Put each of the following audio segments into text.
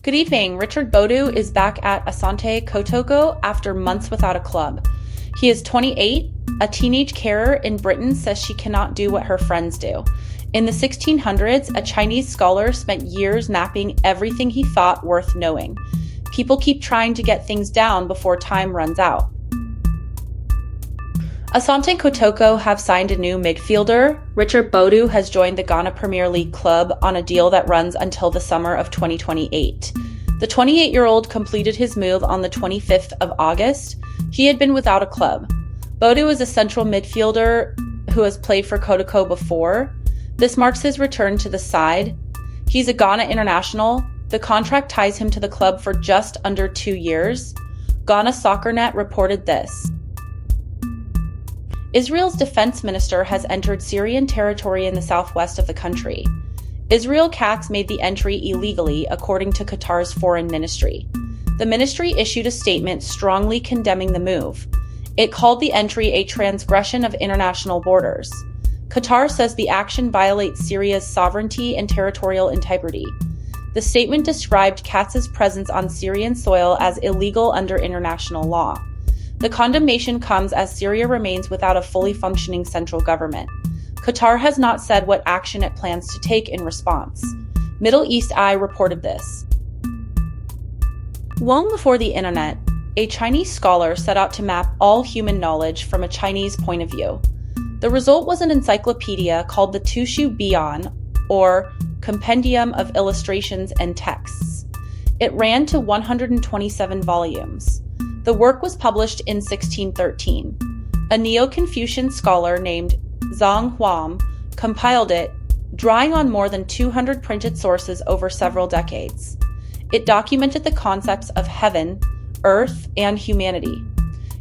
Good evening. Richard Boadu is back at Asante Kotoko after months without a club. He is 28. A teenage carer in Britain says she cannot do what her friends do. In the 1600s, a Chinese scholar spent years mapping everything he thought worth knowing. People keep trying to get things down before time runs out. Asante Kotoko have signed a new midfielder. Richard Boadu has joined the Ghana Premier League club on a deal that runs until the summer of 2028. The 28-year-old completed his move on the 25th of August. He had been without a club. Boadu is a central midfielder who has played for Kotoko before. This marks his return to the side. He's a Ghana international. The contract ties him to the club for just under 2 years. Ghana Soccernet reported this. Israel's defense minister has entered Syrian territory in the southwest of the country. Israel Katz made the entry illegally, according to Qatar's foreign ministry. The ministry issued a statement strongly condemning the move. It called the entry a transgression of international borders. Qatar says the action violates Syria's sovereignty and territorial integrity. The statement described Katz's presence on Syrian soil as illegal under international law. The condemnation comes as Syria remains without a fully functioning central government. Qatar has not said what action it plans to take in response. Middle East Eye reported this. Long before the internet, a Chinese scholar set out to map all human knowledge from a Chinese point of view. The result was an encyclopedia called the Tushu Bian, or Compendium of Illustrations and Texts. It ran to 127 volumes. The work was published in 1613. A Neo-Confucian scholar named Zhang Huam compiled it, drawing on more than 200 printed sources over several decades. It documented the concepts of heaven, earth, and humanity.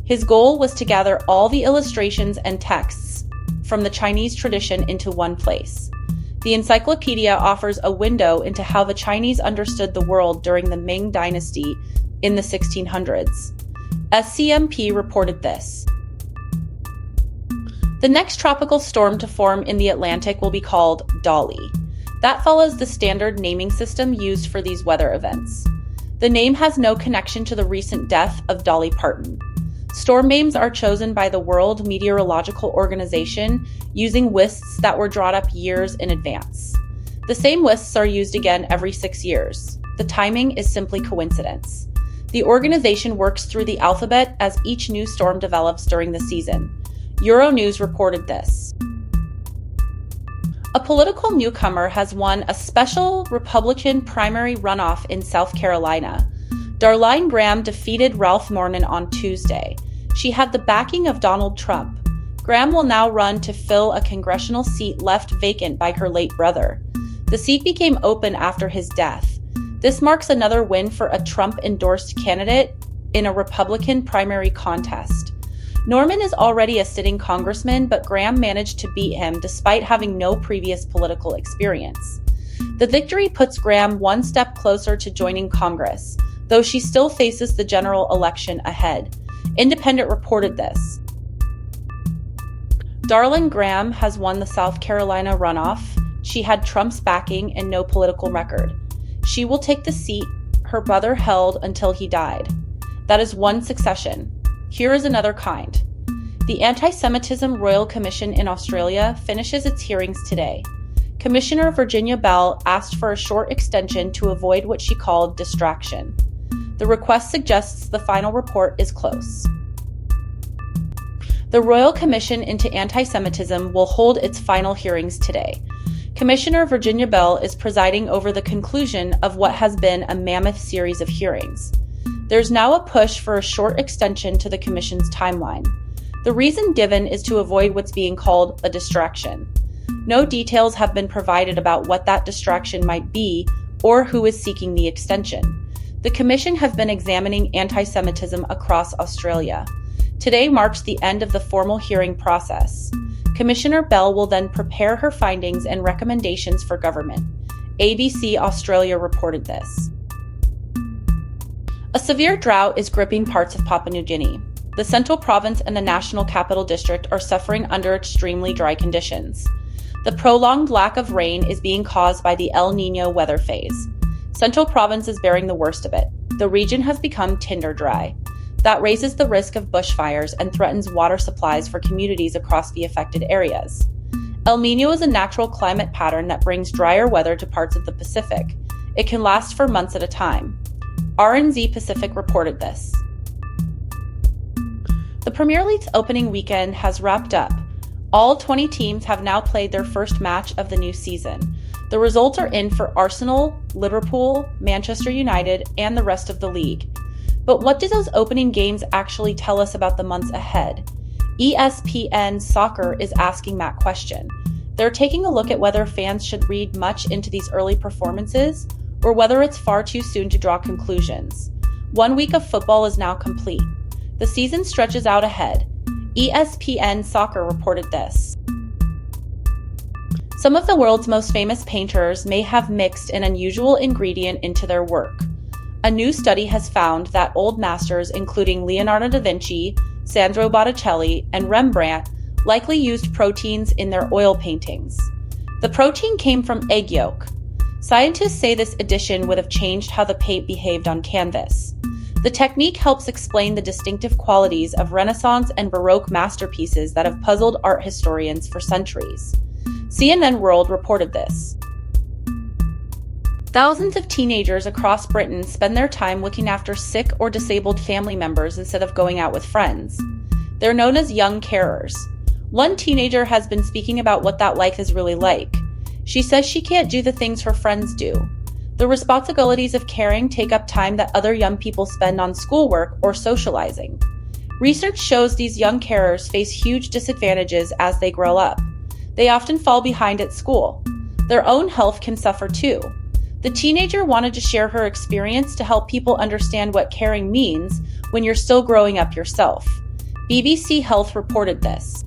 His goal was to gather all the illustrations and texts from the Chinese tradition into one place. The encyclopedia offers a window into how the Chinese understood the world during the Ming dynasty in the 1600s. SCMP reported this. The next tropical storm to form in the Atlantic will be called Dolly. That follows the standard naming system used for these weather events. The name has no connection to the recent death of Dolly Parton. Storm names are chosen by the World Meteorological Organization using lists that were drawn up years in advance. The same lists are used again every 6 years. The timing is simply coincidence. The organization works through the alphabet as each new storm develops during the season. Euronews reported this. A political newcomer has won a special Republican primary runoff in South Carolina. Darline Graham defeated Ralph Norman on Tuesday. She had the backing of Donald Trump. Graham will now run to fill a congressional seat left vacant by her late brother. The seat became open after his death. This marks another win for a Trump-endorsed candidate in a Republican primary contest. Norman is already a sitting congressman, but Graham managed to beat him despite having no previous political experience. The victory puts Graham one step closer to joining Congress, though she still faces the general election ahead. Independent reported this. Darline Graham has won the South Carolina runoff. She had Trump's backing and no political record. She will take the seat her brother held until he died. That is one succession. Here is another kind. The Antisemitism Royal Commission in Australia finishes its hearings today. Commissioner Virginia Bell asked for a short extension to avoid what she called distraction. The request suggests the final report is close. The Royal Commission into Antisemitism will hold its final hearings today. Commissioner Virginia Bell is presiding over the conclusion of what has been a mammoth series of hearings. There's now a push for a short extension to the Commission's timeline. The reason given is to avoid what's being called a distraction. No details have been provided about what that distraction might be or who is seeking the extension. The Commission has been examining anti-Semitism across Australia. Today marks the end of the formal hearing process. Commissioner Bell will then prepare her findings and recommendations for government. ABC Australia reported this. A severe drought is gripping parts of Papua New Guinea. The Central Province and the National Capital District are suffering under extremely dry conditions. The prolonged lack of rain is being caused by the El Niño weather phase. Central Province is bearing the worst of it. The region has become tinder-dry. That raises the risk of bushfires and threatens water supplies for communities across the affected areas. El Niño is a natural climate pattern that brings drier weather to parts of the Pacific. It can last for months at a time. RNZ Pacific reported this. The Premier League's opening weekend has wrapped up. All 20 teams have now played their first match of the new season. The results are in for Arsenal, Liverpool, Manchester United, and the rest of the league. But what do those opening games actually tell us about the months ahead? ESPN Soccer is asking that question. They're taking a look at whether fans should read much into these early performances, or whether it's far too soon to draw conclusions. 1 week of football is now complete. The season stretches out ahead. ESPN Soccer reported this. Some of the world's most famous painters may have mixed an unusual ingredient into their work. A new study has found that old masters, including Leonardo da Vinci, Sandro Botticelli, and Rembrandt, likely used proteins in their oil paintings. The protein came from egg yolk. Scientists say this addition would have changed how the paint behaved on canvas. The technique helps explain the distinctive qualities of Renaissance and Baroque masterpieces that have puzzled art historians for centuries. CNN World reported this. Thousands of teenagers across Britain spend their time looking after sick or disabled family members instead of going out with friends. They're known as young carers. One teenager has been speaking about what that life is really like. She says she can't do the things her friends do. The responsibilities of caring take up time that other young people spend on schoolwork or socializing. Research shows these young carers face huge disadvantages as they grow up. They often fall behind at school. Their own health can suffer too. The teenager wanted to share her experience to help people understand what caring means when you're still growing up yourself. BBC Health reported this.